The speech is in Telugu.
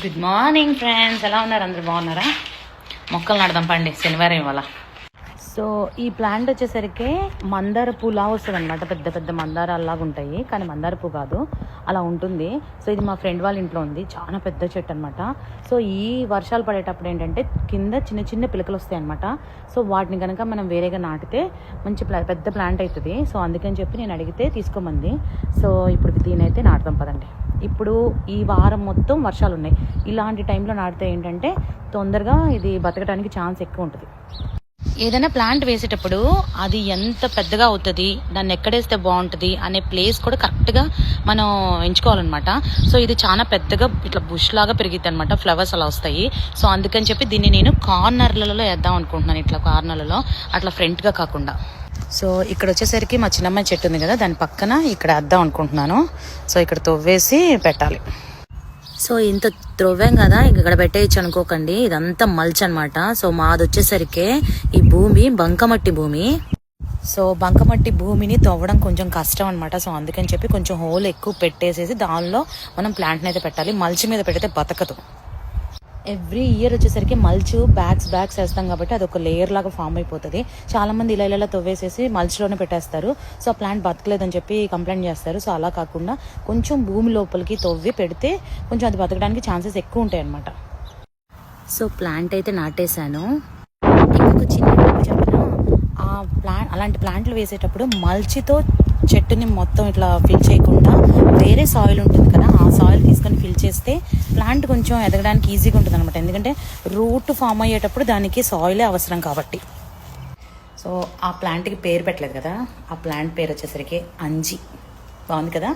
గుడ్ మార్నింగ్ ఫ్రెండ్స్, ఎలా ఉన్నారు? అందరు బాగున్నారా? మొక్కలు నాడదాం పండి, శనివారం ఇవాళ. సో ఈ ప్లాంట్ వచ్చేసరికి మందార పూలా వస్తుంది అనమాట. పెద్ద పెద్ద మందారాల్లాగా ఉంటాయి, కానీ మందార పూ కాదు, అలా ఉంటుంది. సో ఇది మా ఫ్రెండ్ వాళ్ళ ఇంట్లో ఉంది, చాలా పెద్ద చెట్టు అనమాట. సో ఈ వర్షాలు పడేటప్పుడు ఏంటంటే కింద చిన్న చిన్న పిలకలు వస్తాయి అనమాట. సో వాటిని కనుక మనం వేరేగా నాటితే మంచి పెద్ద ప్లాంట్ అవుతుంది. సో అందుకని చెప్పి నేను అడిగితే తీసుకోమంది. సో ఇప్పుడు దీనైతే నాటుదాం పదండి. ఇప్పుడు ఈ వారం మొత్తం వర్షాలు ఉన్నాయి. ఇలాంటి టైంలో నాటితే ఏంటంటే తొందరగా ఇది బతకడానికి ఛాన్స్ ఎక్కువ ఉంటుంది. ఏదైనా ప్లాంట్ వేసేటప్పుడు అది ఎంత పెద్దగా అవుతుంది, దాన్ని ఎక్కడేస్తే బాగుంటుంది అనే ప్లేస్ కూడా కరెక్ట్గా మనం ఎంచుకోవాలన్నమాట. సో ఇది చాలా పెద్దగా ఇట్లా బుష్ లాగా పెరిగిద్ది అనమాట, ఫ్లవర్స్ అలా వస్తాయి. సో అందుకని చెప్పి దీన్ని నేను కార్నర్లలో వేద్దాం అనుకుంటున్నాను, ఇట్లా కార్నర్లలో, అట్లా ఫ్రంట్గా కాకుండా. సో ఇక్కడ వచ్చేసరికి మా చిన్నమ్మాయి చెట్టు ఉంది కదా, దాని పక్కన ఇక్కడ వేద్దాం అనుకుంటున్నాను. సో ఇక్కడ తవ్వేసి పెట్టాలి. సో ఇంత త్రవ్వాం కదా, ఇక్కడ పెట్టేయచ్చు అనుకోకండి, ఇదంతా మల్చ్ అనమాట. సో మాది వచ్చేసరికి ఈ భూమి బంకమట్టి భూమి. సో బంకమట్టి భూమిని తవ్వడం కొంచెం కష్టం అనమాట. సో అందుకని చెప్పి కొంచెం హోల్ ఎక్కువ పెట్టేసేసి దానిలో మనం ప్లాంట్ని అయితే పెట్టాలి. మల్చి మీద పెడితే బతకదు. ఎవ్రీ ఇయర్ వచ్చేసరికి మల్చ్ బ్యాగ్స్ వేస్తాం కాబట్టి అది ఒక లేయర్ లాగా ఫామ్ అయిపోతుంది. చాలా మంది ఇలా తవ్వేసేసి మల్చ్లోనే పెట్టేస్తారు. సో ఆ ప్లాంట్ బతకలేదని చెప్పి కంప్లైంట్ చేస్తారు. సో అలా కాకుండా కొంచెం భూమి లోపలికి తవ్వి పెడితే కొంచెం అది బతకడానికి ఛాన్సెస్ ఎక్కువ ఉంటాయి అన్నమాట. సో ప్లాంట్ అయితే నాటేశాను. ఇంకొక చిన్న చెప్పిన అలాంటి ప్లాంట్లు వేసేటప్పుడు మల్చితో చెట్టుని మొత్తం ఇట్లా ఫిల్ చేయకుండా వేరే సాయిల్ ఉంటుంది కదా, ఆ సాయిల్ తీసుకొని ఫిల్ చేస్తే ప్లాంట్ కొంచెం ఎదగడానికి ఈజీగా ఉంటుంది అనమాట. ఎందుకంటే రూట్ ఫామ్ అయ్యేటప్పుడు దానికి సాయిలే అవసరం కాబట్టి. సో ఆ ప్లాంట్కి పేరు పెట్టలేదు కదా, ఆ ప్లాంట్ పేరు వచ్చేసరికి అంజి. బాగుంది కదా.